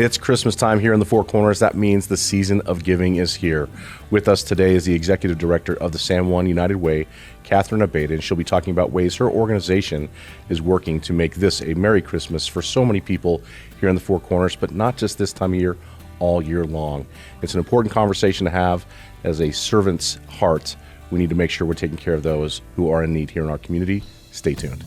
It's Christmas time here in the Four Corners. That means the season of giving is here. With us today is the Executive Director of the San Juan United Way, Cathryn Abeyta, and she'll be talking about ways her organization is working to make this a Merry Christmas for so many people here in the Four Corners, but not just this time of year, all year long. It's an important conversation to have. As a servant's heart, we need to make sure we're taking care of those who are in need here in our community. Stay tuned.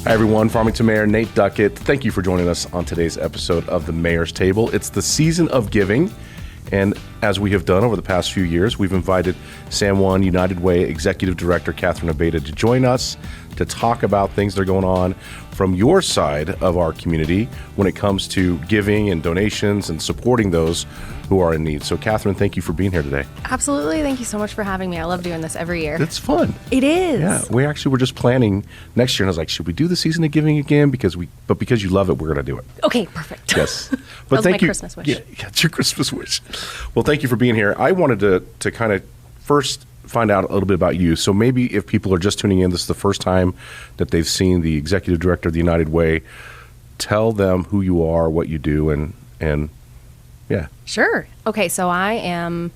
Hi everyone, Farmington Mayor Nate Duckett. Thank you for joining us on today's episode of the Mayor's Table. It's the season of giving, and as we have done over the past few years, we've invited San Juan United Way Executive Director Cathryn Abeyta to join us to talk about things that are going on from your side of our community when it comes to giving and donations and supporting those who are in need. So Cathryn, thank you for being here today. Absolutely. Thank you so much for having me. I love doing this every year. It's fun. It is. Yeah, we actually were just planning next year, and I was like, should we do the season of giving again? Because you love it, we're going to do it. Okay, perfect. Yes. But thank you. Christmas wish. Yeah, it's your Christmas wish. Well, thank you for being here. I wanted to kind of first find out a little bit about you. So maybe if people are just tuning in, this is the first time that they've seen the Executive Director of the United Way. Tell them who you are, what you do, and yeah. Sure. Okay, so I've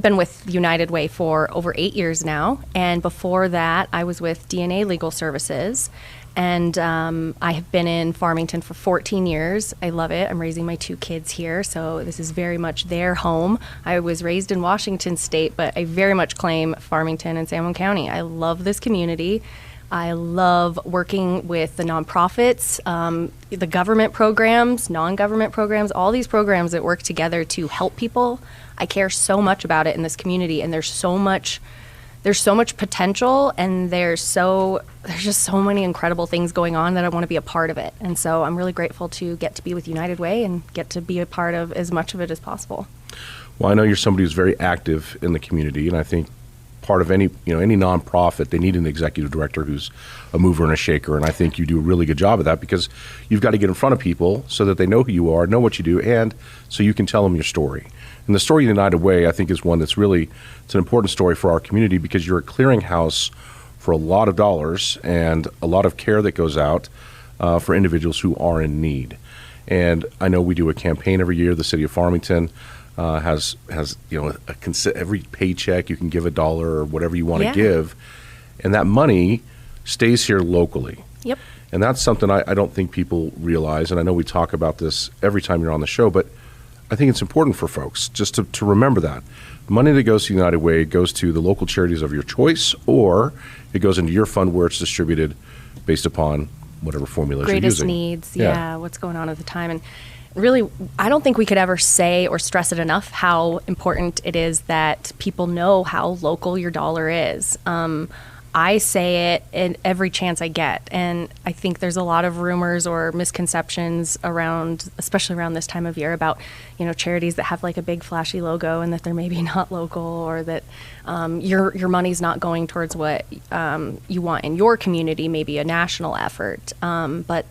been with United Way for over 8 years now, and before that I was with DNA Legal Services, and I have been in Farmington for 14 years. I love it. I'm raising my 2 kids here, so this is very much their home. I was raised in Washington State, but I very much claim Farmington and San Juan County. I love this community. I love working with the nonprofits, the government programs, non-government programs, all these programs that work together to help people. I care so much about it in this community, and there's so much potential, and there's just so many incredible things going on that I want to be a part of it. And so I'm really grateful to get to be with United Way and get to be a part of as much of it as possible. Well, I know you're somebody who's very active in the community, and I think part of any nonprofit, they need an executive director who's a mover and a shaker, and I think you do a really good job of that, because you've got to get in front of people so that they know who you are, know what you do, and so you can tell them your story. And the story of United Way, I think, is one that's it's an important story for our community, because you're a clearinghouse for a lot of dollars and a lot of care that goes out for individuals who are in need. And I know we do a campaign every year. The city of Farmington has every paycheck you can give $1 or whatever you want to give, and that money stays here locally. Yep. And that's something I don't think people realize, and I know we talk about this every time you're on the show, but I think it's important for folks just to remember that. Money that goes to United Way goes to the local charities of your choice, or it goes into your fund where it's distributed based upon whatever formulas you're using. Greatest needs, what's going on at the time. And really, I don't think we could ever say or stress it enough how important it is that people know how local your dollar is. I say it in every chance I get, and I think there's a lot of rumors or misconceptions around, especially around this time of year, about charities that have like a big flashy logo and that they're maybe not local, or that your money's not going towards what you want in your community, maybe a national effort. But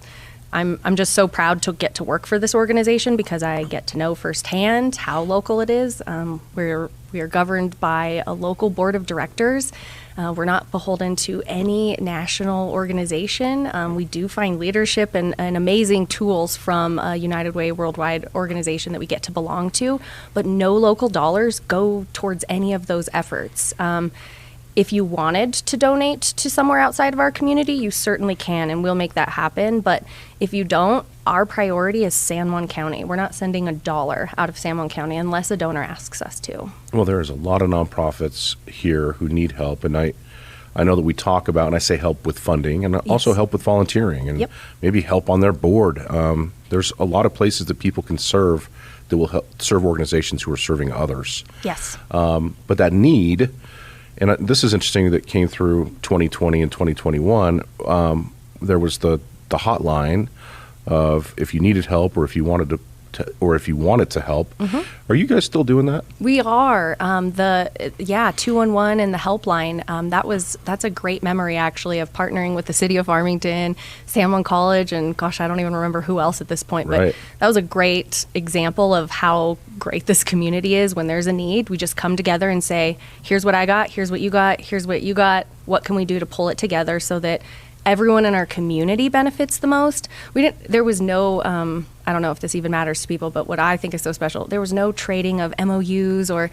I'm just so proud to get to work for this organization, because I get to know firsthand how local it is. We are governed by a local board of directors. We're not beholden to any national organization. We do find leadership and amazing tools from a United Way worldwide organization that we get to belong to, but no local dollars go towards any of those efforts. If you wanted to donate to somewhere outside of our community, you certainly can, and we'll make that happen. But if you don't, our priority is San Juan County. We're not sending $1 out of San Juan County unless a donor asks us to. Well, there's a lot of nonprofits here who need help, and I know that we talk about, and I say help with funding, and also help with volunteering, and maybe help on their board. There's a lot of places that people can serve that will help serve organizations who are serving others. Yes. But that need, and this is interesting, that came through 2020 and 2021. There was the hotline of if you needed help or if you wanted to or if you wanted to help. Are you guys still doing that? We are. 211 and the helpline. That's a great memory, actually, of partnering with the city of Farmington, San Juan College, and gosh, I don't even remember who else at this point. Right. But that was a great example of how great this community is. When there's a need, we just come together and say, here's what I got, here's what you got, here's what you got. What can we do to pull it together so that everyone in our community benefits the most? There was no, I don't know if this even matters to people, but what I think is so special, there was no trading of MOUs or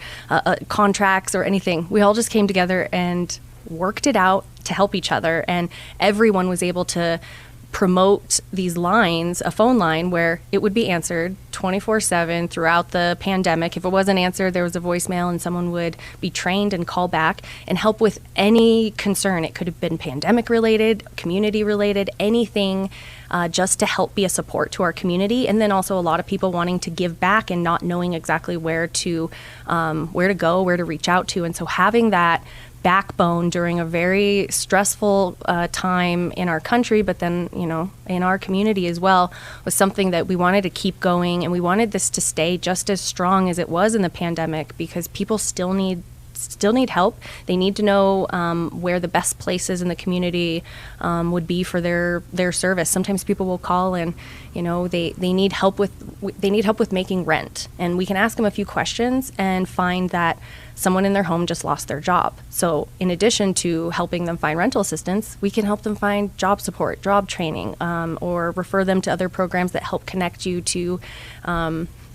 contracts or anything. We all just came together and worked it out to help each other, and everyone was able to promote these lines, a phone line where it would be answered 24/7 throughout the pandemic. If it wasn't answered, there was a voicemail and someone would be trained and call back and help with any concern. It could have been pandemic related, community related, anything, just to help be a support to our community. And then also a lot of people wanting to give back and not knowing exactly where to go, where to reach out to. And so having that backbone during a very stressful time in our country, but then, in our community as well, was something that we wanted to keep going, and we wanted this to stay just as strong as it was in the pandemic, because people still need help. They need to know where the best places in the community would be for their service. Sometimes people will call and they need help with making rent, and we can ask them a few questions and find that someone in their home just lost their job. So in addition to helping them find rental assistance, we can help them find job support, job training, or refer them to other programs that help connect you to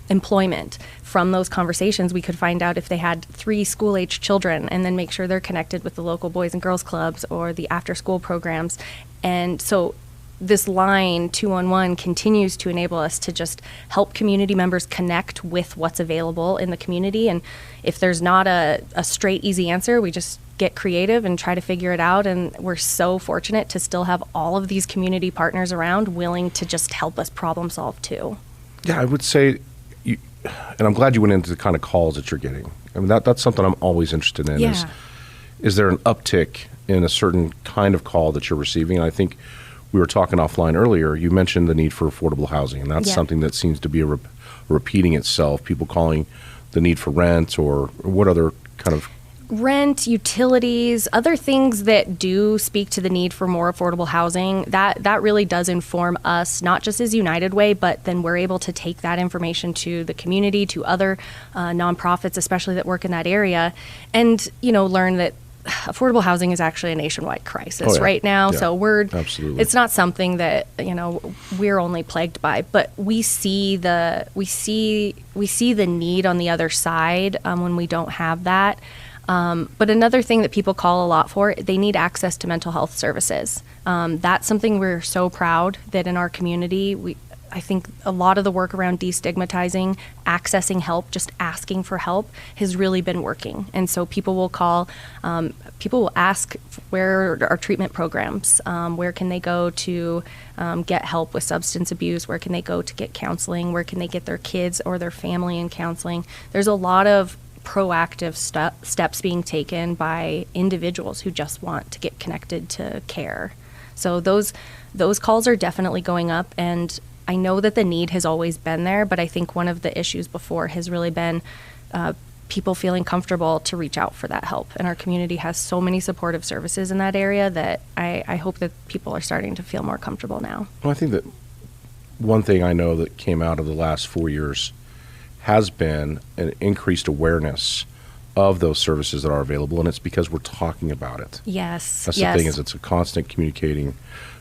employment. From those conversations, we could find out if they had 3 school-age children and then make sure they're connected with the local Boys and Girls Clubs or the after-school programs. And so this line, 211, continues to enable us to just help community members connect with what's available in the community. And if there's not a straight, easy answer, we just get creative and try to figure it out. And we're so fortunate to still have all of these community partners around willing to just help us problem solve too. Yeah, I would say, and I'm glad you went into the kind of calls that you're getting. I mean, that's something I'm always interested in. Yeah. Is there an uptick in a certain kind of call that you're receiving? And I think we were talking offline earlier. You mentioned the need for affordable housing, and that's something that seems to be repeating itself. People calling the need for rent, or what other kind of rent, utilities, other things that do speak to the need for more affordable housing. That really does inform us, not just as United Way, but then we're able to take that information to the community, to other nonprofits, especially that work in that area, and learn that affordable housing is actually a nationwide crisis right now. Yeah, so absolutely. It's not something that we're only plagued by, but we see the need on the other side when we don't have that. But another thing that people call a lot for, they need access to mental health services. That's something we're so proud that in our community, I think a lot of the work around destigmatizing, accessing help, just asking for help has really been working. And so people will call, people will ask where are treatment programs, where can they go to get help with substance abuse, where can they go to get counseling, where can they get their kids or their family in counseling. There's a lot of proactive steps being taken by individuals who just want to get connected to care. So those calls are definitely going up, and I know that the need has always been there, but I think one of the issues before has really been people feeling comfortable to reach out for that help. And our community has so many supportive services in that area that I hope that people are starting to feel more comfortable now. Well, I think that one thing I know that came out of the last 4 years has been an increased awareness of those services that are available, and it's because we're talking about it. Yes. That's the thing, is it's a constant communicating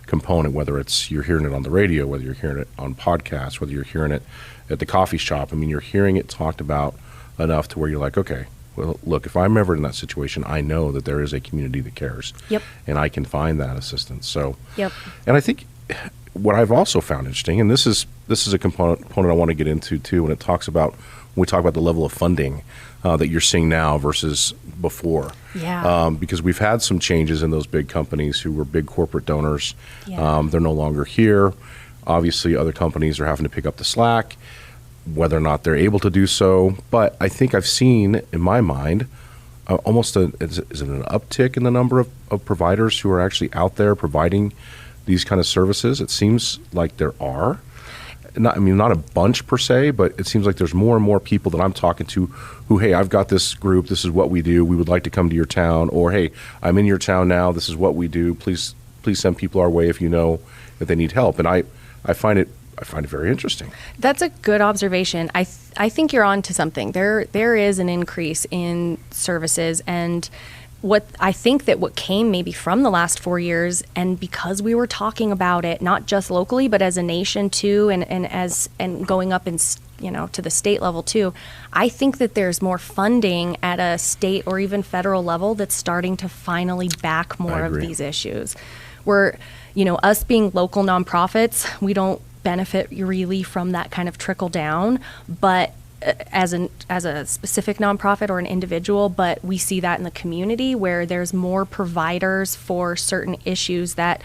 component, whether it's you're hearing it on the radio, whether you're hearing it on podcasts, whether you're hearing it at the coffee shop. I mean, you're hearing it talked about enough to where you're like, okay, well, look, if I'm ever in that situation, I know that there is a community that cares. Yep. And I can find that assistance. So, yep. And I think what I've also found interesting, and this is a component I want to get into too, when we talk about the level of funding that you're seeing now versus before. Yeah. Because we've had some changes in those big companies who were big corporate donors. Yeah. They're no longer here. Obviously, other companies are having to pick up the slack, whether or not they're able to do so. But I think I've seen, in my mind, is it an uptick in the number of providers who are actually out there providing these kind of services? It seems like there are. not a bunch per se, but it seems like there's more and more people that I'm talking to who, hey, I've got this group, this is what we do, we would like to come to your town, or hey, I'm in your town now, this is what we do, please send people our way if you know that they need help. And I find it very interesting. That's a good observation. I think you're on to something. There is an increase in services, and what came maybe from the last 4 years, and because we were talking about it not just locally but as a nation too, and going up in to the state level too, I think that there's more funding at a state or even federal level that's starting to finally back more of these issues. We're, us being local nonprofits, we don't benefit really from that kind of trickle down, but as a specific nonprofit or an individual, but we see that in the community where there's more providers for certain issues that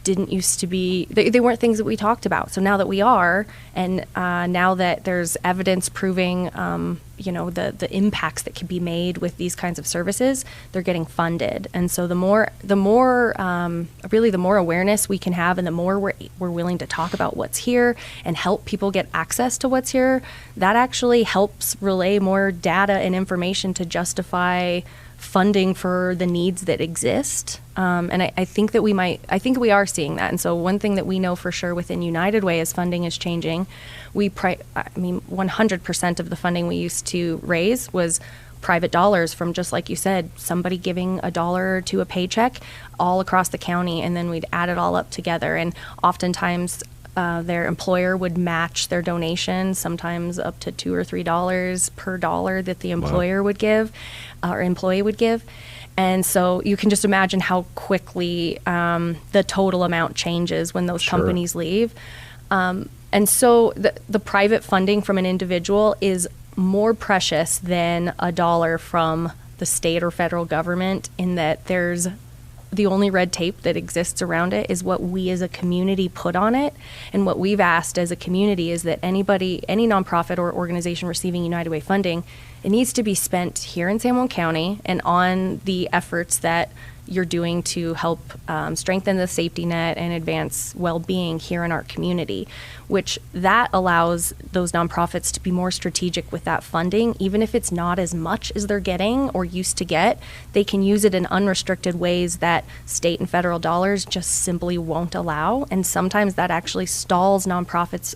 didn't used to be, they weren't things that we talked about. So now that we are, and now that there's evidence proving, the impacts that can be made with these kinds of services, they're getting funded. And so the more awareness we can have, and the more we're willing to talk about what's here and help people get access to what's here, that actually helps relay more data and information to justify funding for the needs that exist. And I think that we are seeing that. And so one thing that we know for sure within United Way is funding is changing. 100% of the funding we used to raise was private dollars from, just like you said, somebody giving $1 to a paycheck all across the county, and then we'd add it all up together. And oftentimes their employer would match their donation, sometimes up to $2 or $3 per dollar that the employer would give, or employee would give. And so you can just imagine how quickly the total amount changes when those companies leave. And so the private funding from an individual is more precious than $1 from the state or federal government, in that there's the only red tape that exists around it is what we as a community put on it. And what we've asked as a community is that any nonprofit or organization receiving United Way funding, it needs to be spent here in San Juan County and on the efforts that you're doing to help strengthen the safety net and advance well-being here in our community, which that allows those nonprofits to be more strategic with that funding. Even if it's not as much as they're getting or used to get, they can use it in unrestricted ways that state and federal dollars just simply won't allow. And sometimes that actually stalls nonprofits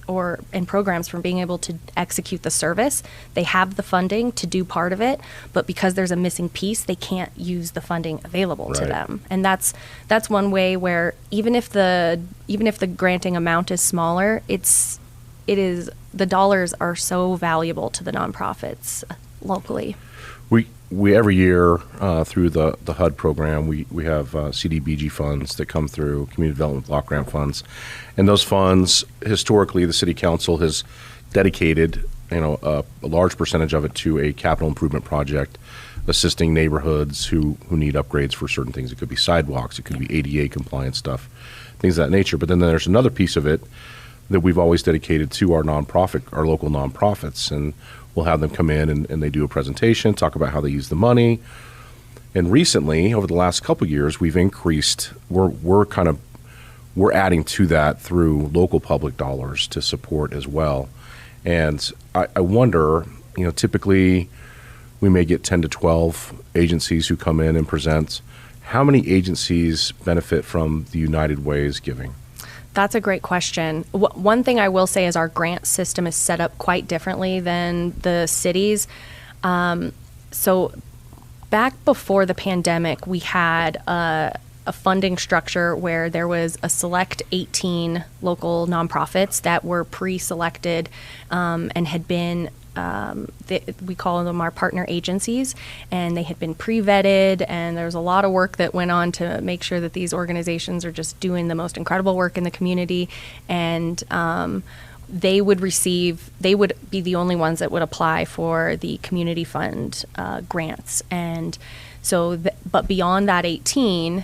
and programs from being able to execute the service. They have the funding to do part of it, but because there's a missing piece, they can't use the funding available to them. And that's one way where even if the granting amount is smaller, the dollars are so valuable to the nonprofits locally. We every year through the HUD program, we have CDBG funds that come through, Community Development Block Grant funds, and those funds historically the City Council has dedicated a large percentage of it to a capital improvement project, assisting neighborhoods who need upgrades for certain things. It could be sidewalks, it could be ADA compliant stuff, things of that nature. But then there's another piece of it that we've always dedicated to our local nonprofits, and we'll have them come in and they do a presentation, talk about how they use the money. And recently, over the last couple of years, we've increased. We're adding to that through local public dollars to support as well. And I wonder, typically we may get 10 to 12 agencies who come in and present. How many agencies benefit from the United Way's giving? That's a great question. One thing I will say is our grant system is set up quite differently than the cities. So back before the pandemic, we had a funding structure where there was a select 18 local nonprofits that were pre-selected and had been we call them our partner agencies, and they had been pre-vetted, and there's a lot of work that went on to make sure that these organizations are just doing the most incredible work in the community. And they would be the only ones that would apply for the community fund grants. And so, but beyond that 18,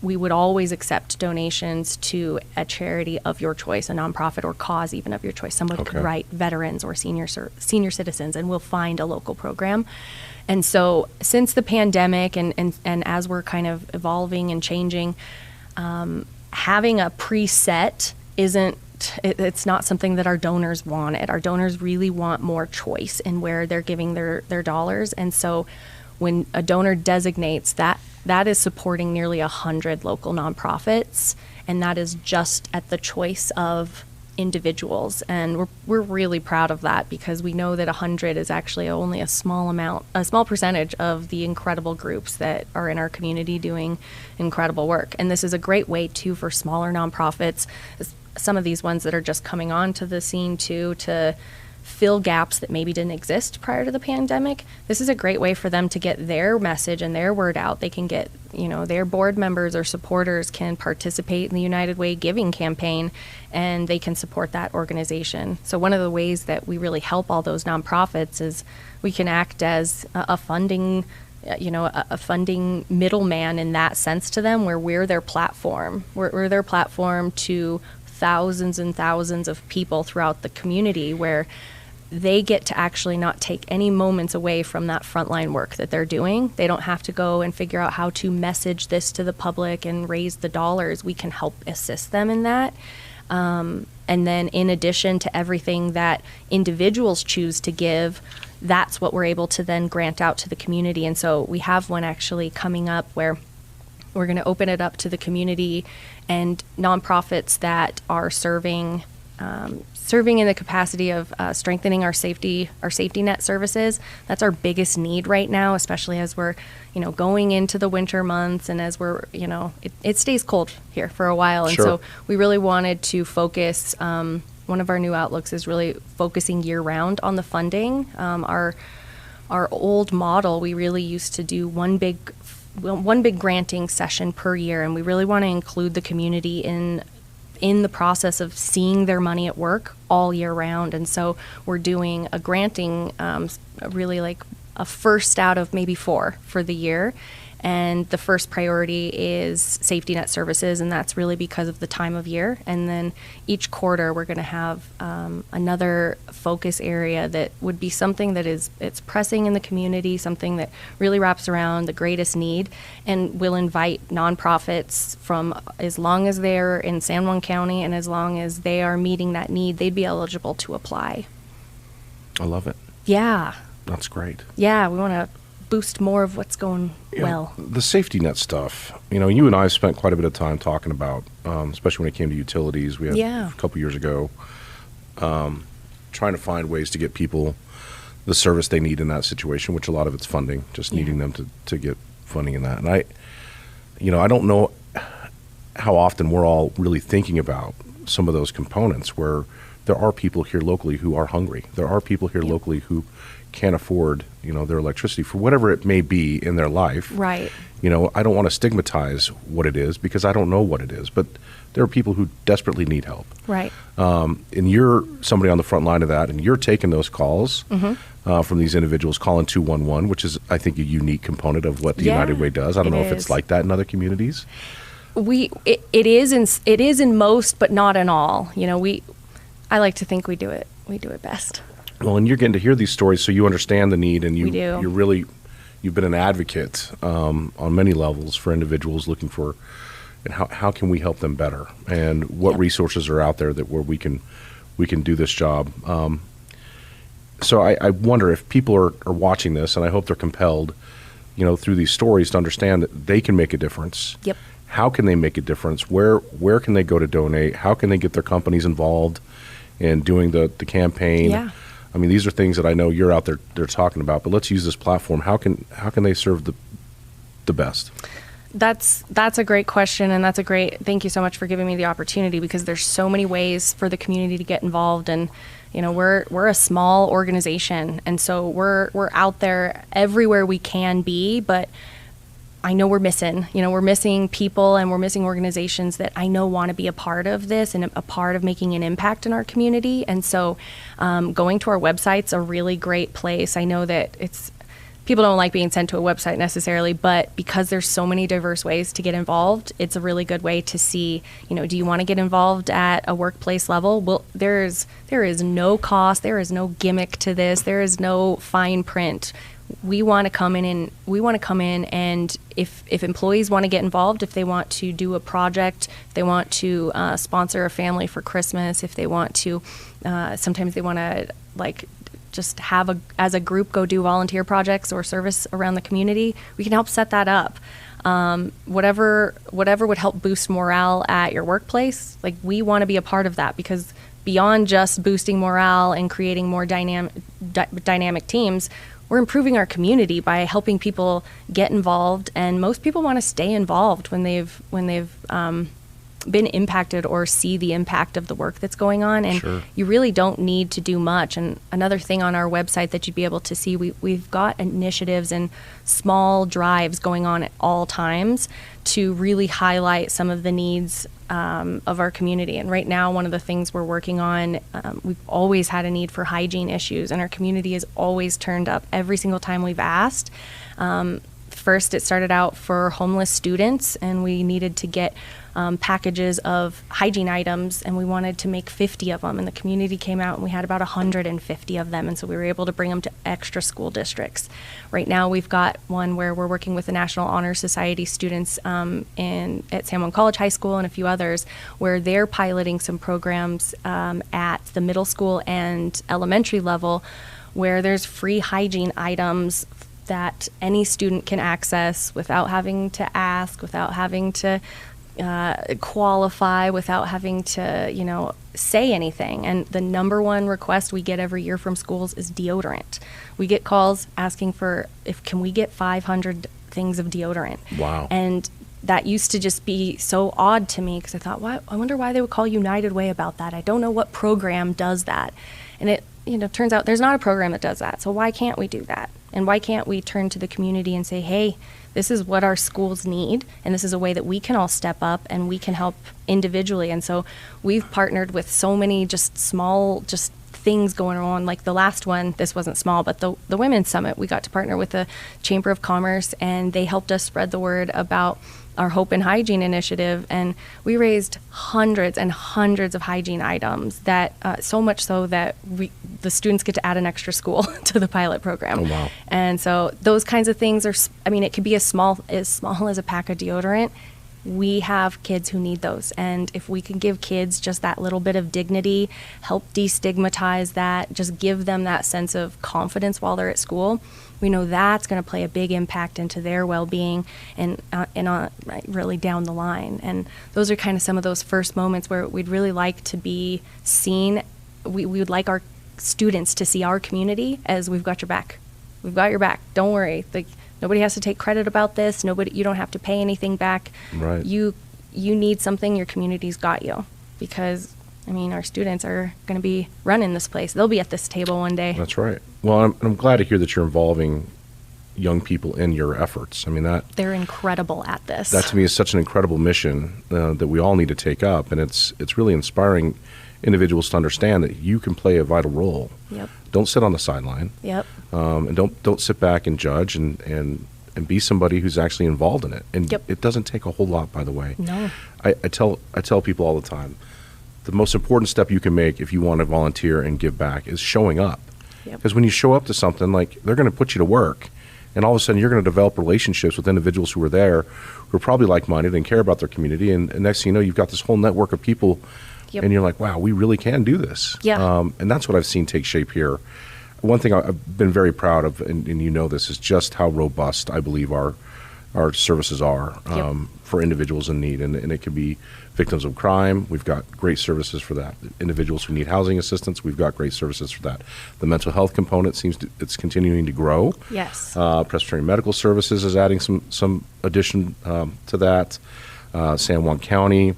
we would always accept donations to a charity of your choice, a nonprofit or cause even of your choice. Someone could write veterans or senior citizens, and we'll find a local program. And so since the pandemic and as we're kind of evolving and changing, having a preset isn't it's not something that our donors wanted. Our donors really want more choice in where they're giving their dollars. And so when a donor designates that, that is supporting nearly 100 local nonprofits, and that is just at the choice of individuals. And we're really proud of that, because we know that 100 is actually only a small percentage of the incredible groups that are in our community doing incredible work. And this is a great way too for smaller nonprofits, some of these ones that are just coming onto the scene too, to fill gaps that maybe didn't exist prior to the pandemic. This is a great way for them to get their message and their word out. They can get, their board members or supporters can participate in the United Way giving campaign, and they can support that organization. So one of the ways that we really help all those nonprofits is we can act as a funding middleman in that sense to them, where we're their platform. We're their platform to thousands and thousands of people throughout the community, where they get to actually not take any moments away from that frontline work that they're doing. They don't have to go and figure out how to message this to the public and raise the dollars. We can help assist them in that. And then in addition to everything that individuals choose to give, that's what we're able to then grant out to the community. And so we have one actually coming up where we're going to open it up to the community and nonprofits that are serving in the capacity of strengthening our safety net services. That's our biggest need right now, especially as we're, going into the winter months, and as we're, it stays cold here for a while. And Sure. so we really wanted to focus, one of our new outlooks is really focusing year round on the funding. Our old model, we really used to do one big granting session per year, and we really want to include the community in the process of seeing their money at work all year round. And so we're doing a granting, really like a first out of maybe 4 for the year. And the first priority is safety net services, and that's really because of the time of year. And then each quarter we're going to have another focus area that would be something that it's pressing in the community, something that really wraps around the greatest need, and we'll invite nonprofits from as long as they're in San Juan County and as long as they are meeting that need, they'd be eligible to apply. I love it. Yeah. That's great. Yeah, we want to boost more of what's going well. The safety net stuff, you and I have spent quite a bit of time talking about, especially when it came to utilities. We had a couple years ago, trying to find ways to get people the service they need in that situation, which a lot of it's funding, just needing them to get funding in that. And I don't know how often we're all really thinking about some of those components, where there are people here locally who are hungry. There are people here locally who can't afford, their electricity for whatever it may be in their life. Right. I don't want to stigmatize what it is, because I don't know what it is, but there are people who desperately need help. Right. And you're somebody on the front line of that, and you're taking those calls from these individuals, calling 211, which is, I think, a unique component of what the United Way does. I don't know if it's like that in other communities. It is in most, but not in all. I like to think we do it best. Well, and you're getting to hear these stories, so you understand the need, and We do. you've been an advocate on many levels for individuals looking for, and how can we help them better, and what resources are out there where we can do this job. So I wonder if people are watching this, and I hope they're compelled, through these stories, to understand that they can make a difference. Yep. How can they make a difference? Where can they go to donate? How can they get their companies involved in doing the campaign? Yeah. I mean, these are things that I know you're out there they're talking about, but let's use this platform. How can they serve the best? That's a great question, and thank you so much for giving me the opportunity, because there's so many ways for the community to get involved. And we're a small organization, and so we're out there everywhere we can be, but I know we're missing people, and we're missing organizations that I know want to be a part of this and a part of making an impact in our community. And so going to our website's a really great place. I know that people don't like being sent to a website necessarily, but because there's so many diverse ways to get involved, it's a really good way to see, do you want to get involved at a workplace level? Well, there is no cost, there is no gimmick to this, there is no fine print. We want to come in and if employees want to get involved, if they want to do a project, if they want to sponsor a family for Christmas, if they want to, sometimes they want to like just have as a group go do volunteer projects or service around the community, we can help set that up. Whatever would help boost morale at your workplace, like we want to be a part of that, because beyond just boosting morale and creating more dynamic teams, we're improving our community by helping people get involved, and most people want to stay involved when they've been impacted or see the impact of the work that's going on. And Sure. You really don't need to do much. And another thing on our website that you'd be able to see, we've got initiatives and small drives going on at all times to really highlight some of the needs of our community. And right now, one of the things we're working on, we've always had a need for hygiene issues, and our community has always turned up every single time we've asked. First, it started out for homeless students, and we needed to get packages of hygiene items, and we wanted to make 50 of them, and the community came out and we had about 150 of them, and so we were able to bring them to extra school districts. Right now we've got one where we're working with the National Honor Society students at San Juan College High School and a few others, where they're piloting some programs at the middle school and elementary level, where there's free hygiene items that any student can access without having to ask, without having to qualify, without having to, say anything. And the number one request we get every year from schools is deodorant. We get calls asking for can we get 500 things of deodorant. Wow. And that used to just be so odd to me, because I thought, I wonder why they would call United Way about that. I don't know what program does that. And it turns out there's not a program that does that. So why can't we do that? And why can't we turn to the community and say, hey, this is what our schools need, and this is a way that we can all step up and we can help individually. And so we've partnered with so many just small things going on. Like the last one, this wasn't small, but the Women's Summit, we got to partner with the Chamber of Commerce, and they helped us spread the word about our Hope and Hygiene initiative, and we raised hundreds and hundreds of hygiene items, that so much so that the students get to add an extra school to the pilot program. Oh, wow. And so those kinds of things it could be as small as a pack of deodorant. We have kids who need those, and if we can give kids just that little bit of dignity, help destigmatize that, just give them that sense of confidence while they're at school, we know that's going to play a big impact into their well-being and really down the line. And those are kind of some of those first moments where we'd really like to be seen. We would like our students to see our community as we've got your back. We've got your back. Don't worry. Nobody has to take credit about this. You don't have to pay anything back. Right. You need something, your community's got you. Because our students are going to be running this place. They'll be at this table one day. That's right. Well, I'm glad to hear that you're involving young people in your efforts. They're incredible at this. That to me is such an incredible mission that we all need to take up, and it's really inspiring individuals to understand that you can play a vital role. Yep. Don't sit on the sideline. Yep. And don't sit back and judge and be somebody who's actually involved in it. And Yep. It doesn't take a whole lot, by the way. No. I tell people all the time, the most important step you can make if you want to volunteer and give back is showing up. Yep. Because when you show up to something, they're going to put you to work, and all of a sudden you're going to develop relationships with individuals who are there, who are probably like-minded and care about their community, and next thing you know, you've got this whole network of people, Yep. and you're like, wow, we really can do this. Yeah. And that's what I've seen take shape here. One thing I've been very proud of, and this, is just how robust I believe our services are Yep. for individuals in need, and it could be victims of crime. We've got great services for that. Individuals who need housing assistance, we've got great services for that. The mental health component it's continuing to grow. Yes. Presbyterian Medical Services is adding some addition to that. San Juan County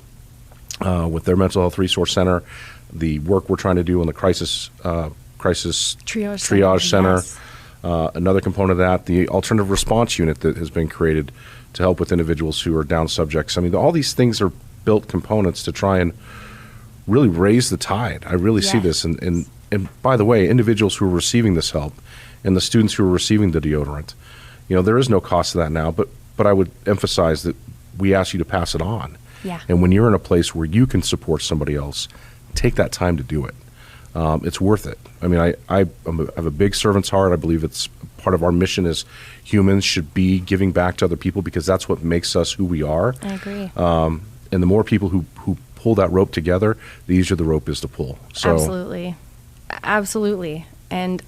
with their mental health resource center, the work we're trying to do on the crisis triage center. Yes. Another component of that, the alternative response unit that has been created to help with individuals who are down subjects. All these things are built components to try and really raise the tide. I really see this. And by the way, individuals who are receiving this help and the students who are receiving the deodorant, there is no cost to that now, but I would emphasize that we ask you to pass it on. Yeah. And when you're in a place where you can support somebody else, take that time to do it. It's worth it. I have a big servant's heart. I believe it's part of our mission as humans should be giving back to other people, because that's what makes us who we are. I agree. And the more people who pull that rope together, the easier the rope is to pull. So Absolutely. And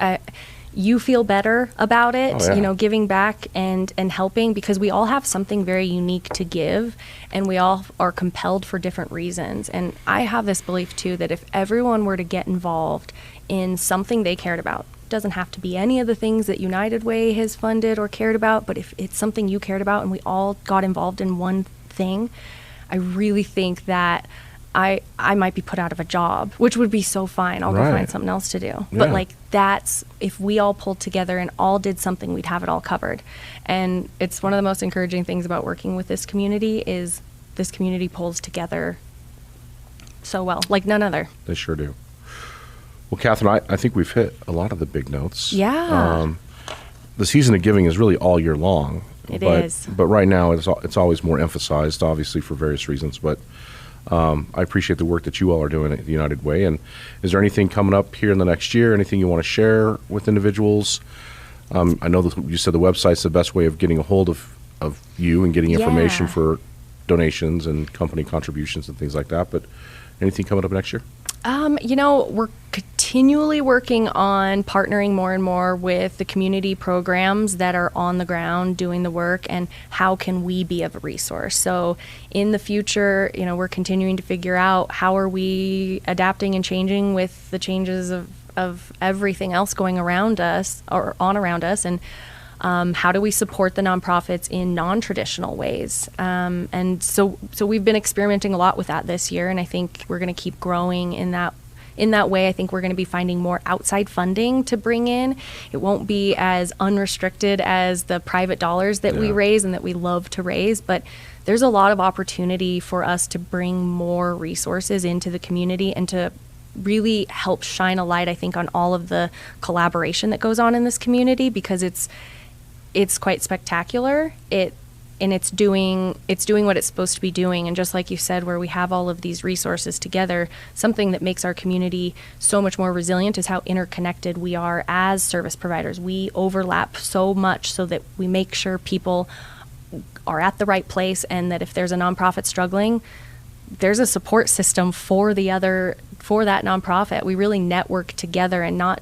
you feel better about it, Oh, yeah. giving back and helping, because we all have something very unique to give, and we all are compelled for different reasons. And I have this belief too, that if everyone were to get involved in something they cared about, it doesn't have to be any of the things that United Way has funded or cared about, but if it's something you cared about and we all got involved in one thing, I really think that I might be put out of a job, which would be so fine. I'll go Right. find something else to do. Yeah. But that's, if we all pulled together and all did something, we'd have it all covered. And it's one of the most encouraging things about working with this community is this community pulls together so well, like none other. they sure do. Well, Cathryn, I think we've hit a lot of the big notes. Yeah. The season of giving is really all year long. It but, is. But right now, it's always more emphasized, obviously, for various reasons. But I appreciate the work that you all are doing at the United Way. And is there anything coming up here in the next year? Anything you want to share with individuals? I know that you said the website's the best way of getting a hold of you and getting information Yeah. for donations and company contributions and things like that. But anything coming up next year? We're continually working on partnering more and more with the community programs that are on the ground doing the work, and how can we be of a resource. So in the future, we're continuing to figure out how are we adapting and changing with the changes of everything else going around us or on around us, and how do we support the nonprofits in non-traditional ways? And so we've been experimenting a lot with that this year, and I think we're going to keep growing in that way. I think we're going to be finding more outside funding to bring in. It won't be as unrestricted as the private dollars that we Yeah. raise and that we love to raise, but there's a lot of opportunity for us to bring more resources into the community and to really help shine a light, I think, on all of the collaboration that goes on in this community, because it's quite spectacular. It's doing what it's supposed to be doing. And just like you said, where we have all of these resources together, something that makes our community so much more resilient is how interconnected we are as service providers. We overlap so much so that we make sure people are at the right place, and that if there's a nonprofit struggling, there's a support system for that nonprofit. We really network together, and not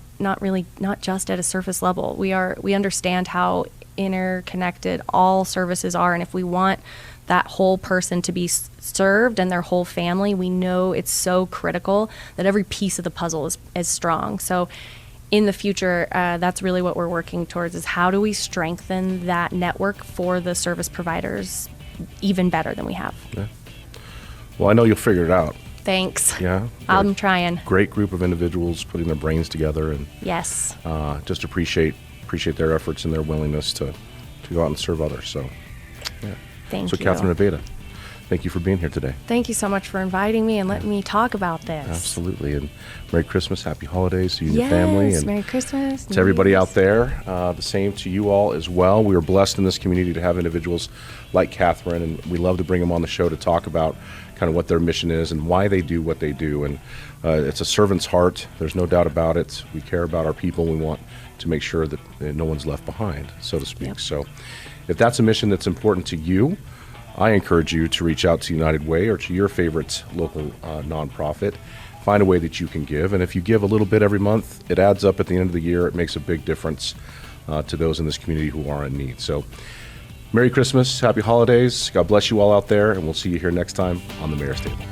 just at a surface level. We understand how interconnected all services are, and if we want that whole person to be served and their whole family, we know it's so critical that every piece of the puzzle is strong. So in the future, that's really what we're working towards, is how do we strengthen that network for the service providers even better than we have. Yeah. Well, I know you'll figure it out. Thanks. Yeah. I'm trying. Great group of individuals putting their brains together, and Yes. just appreciate their efforts and their willingness to go out and serve others. So, yeah. Thank So, you. Cathryn Abeyta, thank you for being here today. Thank you so much for inviting me and letting me talk about this. Absolutely. And Merry Christmas, Happy Holidays to you and your family. Yes, And Merry Christmas. to everybody out there, the same to you all as well. We are blessed in this community to have individuals like Cathryn, and we love to bring them on the show to talk about kind of what their mission is and why they do what they do. And it's a servant's heart. There's no doubt about it. We care about our people. We want to make sure that no one's left behind, so to speak. Yep. So if that's a mission that's important to you, I encourage you to reach out to United Way or to your favorite local nonprofit. Find a way that you can give. And if you give a little bit every month, it adds up at the end of the year. It makes a big difference to those in this community who are in need. So Merry Christmas, Happy Holidays. God bless you all out there, and we'll see you here next time on the Mayor's Table.